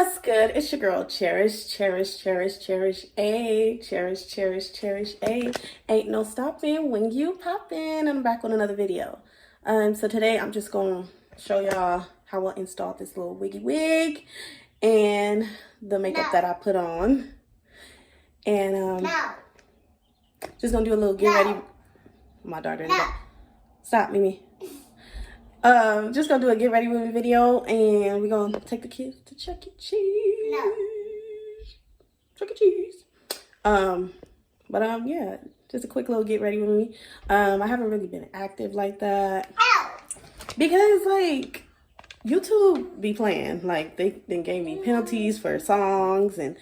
What's good? It's your girl Cherish, A. Ain't no stopping when you poppin'. And I'm back with another video. So today I'm just gonna show y'all how I installed this little wig and the makeup that I put on. And just gonna do a little get ready. My daughter, stop, Mimi. Just gonna do a get ready with me video, and we're gonna take the kids to Chuck E. Cheese. Chuck E. Cheese. Yeah, just a quick little get ready with me. I haven't really been active like that because like YouTube be playing. Like they then gave me penalties for songs and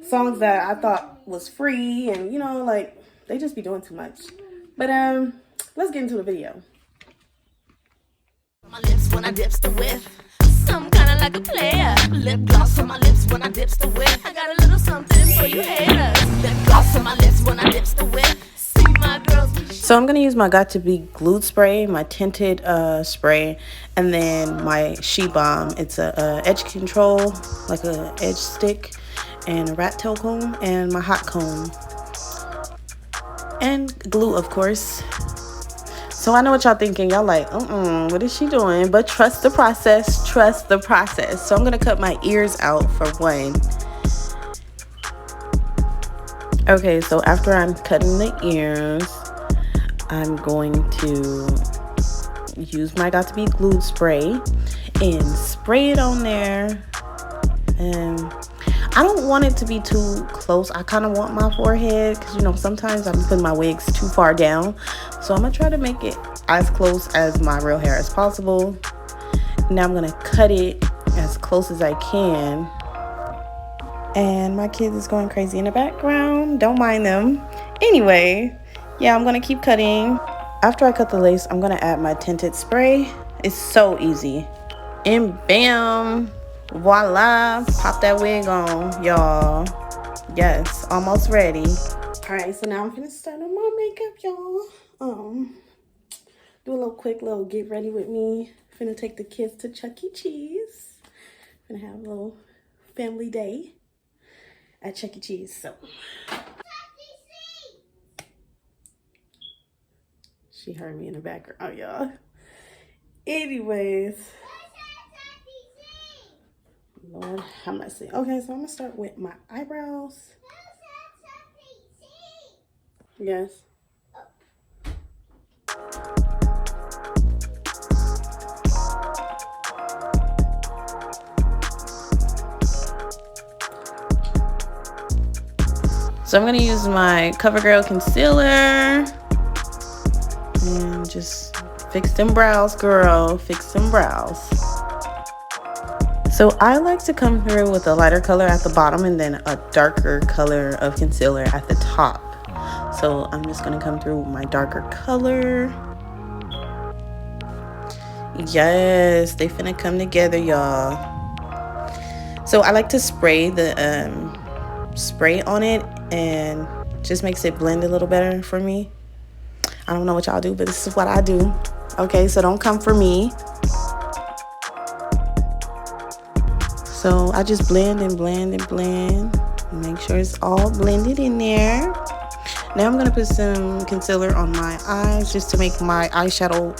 songs that I thought was free, and you know, like they just be doing too much. But let's get into the video. My lips when I dips the whiff. Some kinda like a player. Lip gloss on my lips when I dips the whiff. I got a little something for you haters. Lip gloss on my lips when I dips the whiff. See my girls. So I'm gonna use my Got to Be Glued spray, my tinted spray, and then my She Bomb. It's a edge control, like a edge stick, and a rat tail comb, and my hot comb, and glue, of course. So I know what y'all thinking. Y'all like, what is she doing? But trust the process. Trust the process. So I'm going to cut my ears out for one. Okay, so after I'm cutting the ears, I'm going to use my Got to Be Glued spray and spray it on there. And I don't want it to be too close. I kind of want my forehead because, you know, sometimes I'm putting my wigs too far down. So I'm going to try to make it as close as my real hair as possible. Now I'm going to cut it as close as I can. And my kid is going crazy in the background. Don't mind them. Anyway, yeah, I'm going to keep cutting. After I cut the lace, I'm going to add my tinted spray. It's so easy. And bam! Voila, pop that wig on, y'all. Yes, almost ready. All right, so now I'm gonna start on my makeup, y'all. Do a little quick little get ready with me. Finna take the kids to Chuck E. Cheese. Gonna have a little family day at Chuck E. Cheese. So she heard me in the background, y'all. Anyways. Lord, how am I saying? Okay, so I'm gonna start with my eyebrows. Yes. So I'm gonna use my CoverGirl concealer and just fix them brows, girl. Fix them brows. So I like to come through with a lighter color at the bottom and then a darker color of concealer at the top. So I'm just going to come through with my darker color. Yes, they finna come together, y'all. So I like to spray the spray on it, and just makes it blend a little better for me. I don't know what y'all do, but this is what I do. Okay, so don't come for me. So I just blend and blend and blend. Make sure it's all blended in there. Now I'm going to put some concealer on my eyes just to make my eyeshadow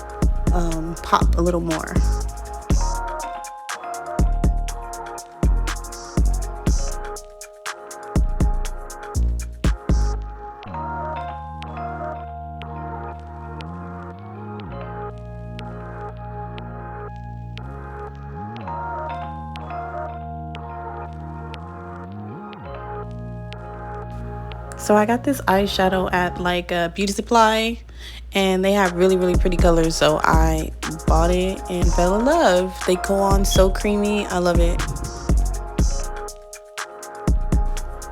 pop a little more. So I got this eyeshadow at like a beauty supply, and they have really pretty colors, so I bought it and fell in love. They go on so creamy. I love it.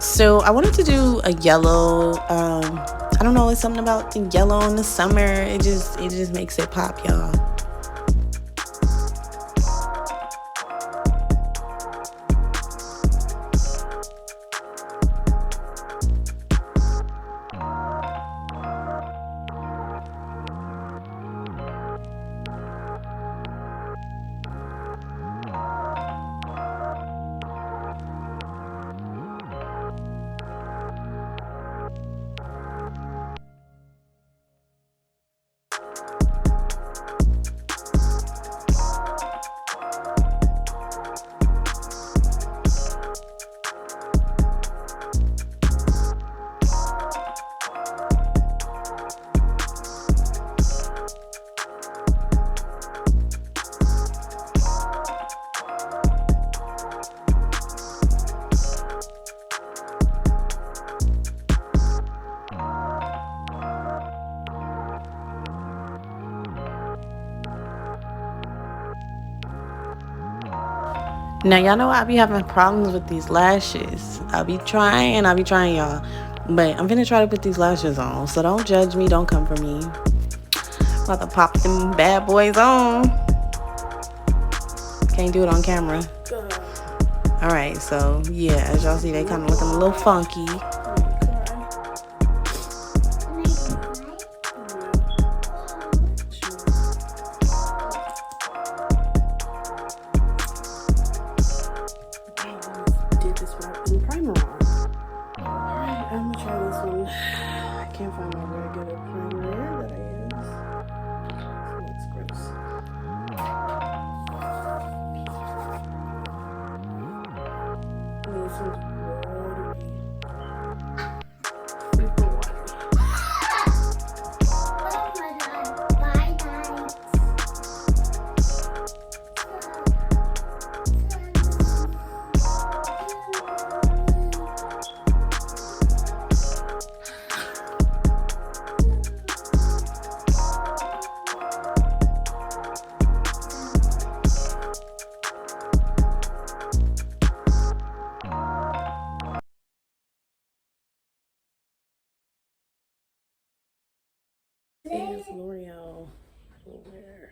So I wanted to do a yellow. I don't know, it's something about the yellow in the summer. It just makes it pop, y'all. Now y'all know I be having problems with these lashes. I be trying, y'all. But I'm gonna try to put these lashes on. So don't judge me, don't come for me. I'm about to pop them bad boys on. Can't do it on camera. Alright, so yeah, as y'all see, they kind of looking a little funky. Did this without any primer on. Alright, I'm gonna try this one. I can't find my regular primer that I use. It looks gross. This one's watery. Super watery. Is L'Oreal Wear.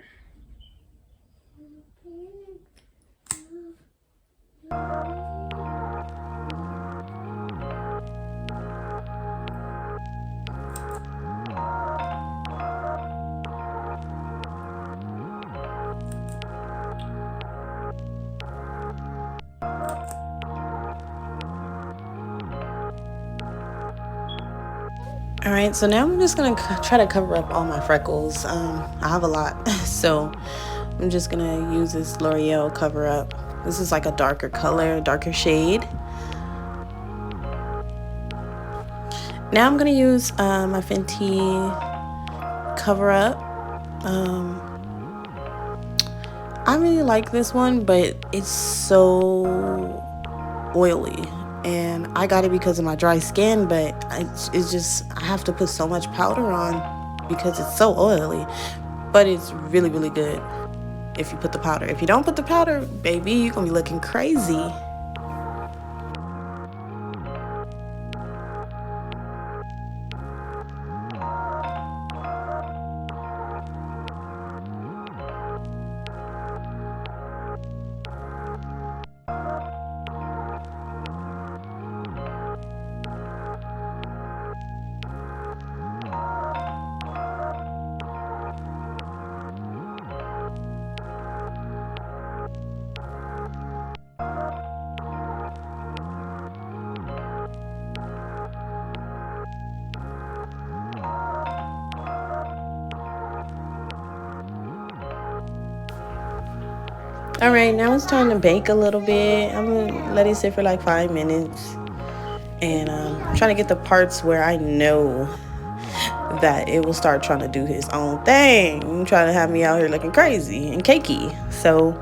Alright, so now I'm just gonna try to cover up all my freckles. I have a lot, so I'm just gonna use this L'Oreal cover up. This is like a darker color, darker shade. Now I'm gonna use my Fenty cover up. I really like this one, but it's so oily. And I got it because of my dry skin, but it's just, I have to put so much powder on because it's so oily. But it's really, really good if you put the powder. If you don't put the powder, baby, you're gonna be looking crazy. All right, now it's time to bake a little bit. I'm gonna let it sit for like 5 minutes. And I'm trying to get the parts where I know that it will start trying to do his own thing. I'm trying to have me out here looking crazy and cakey. So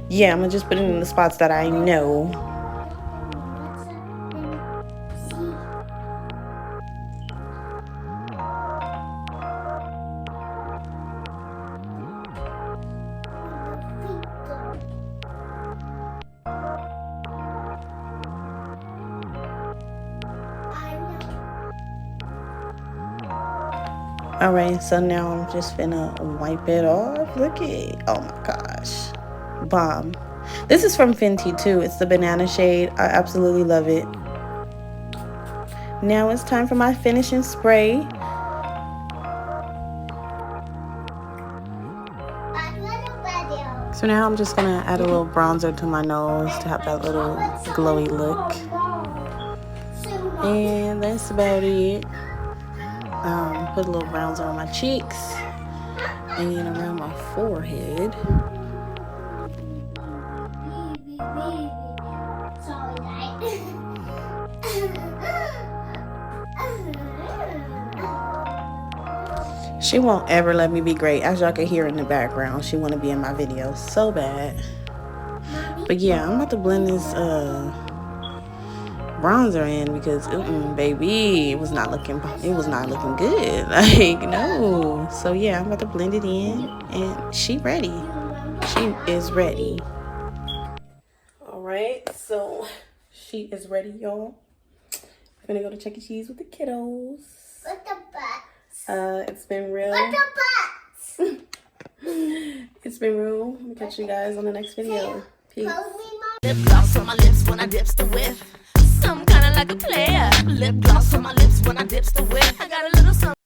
yeah, I'm gonna just put it in the spots that I know. Alright, so now I'm just finna wipe it off. Look at, oh my gosh, bomb. This is from Fenty too. It's the banana shade. I absolutely love it. Now it's time for my finishing spray. So now I'm just gonna add a little bronzer to my nose to have that little glowy look. And that's about it. Put a little bronzer on my cheeks and then around my forehead. She won't ever let me be great. As y'all can hear in the background, she want to be in my video so bad. But yeah, I'm about to blend this bronzer in because baby, it was not looking good. Like, no. So yeah, I'm about to blend it in and she ready. She is ready. All Alright, so she is ready, y'all. We're gonna go to Chuck E. Cheese with the kiddos. What the butts? It's been real. What the butts? It's been real. I'm gonna catch you guys on the next video. Peace. Lip gloss on my lips when I dips the whip. Some kinda like a player. Lip gloss on my lips when I dips the whip. I got a little something.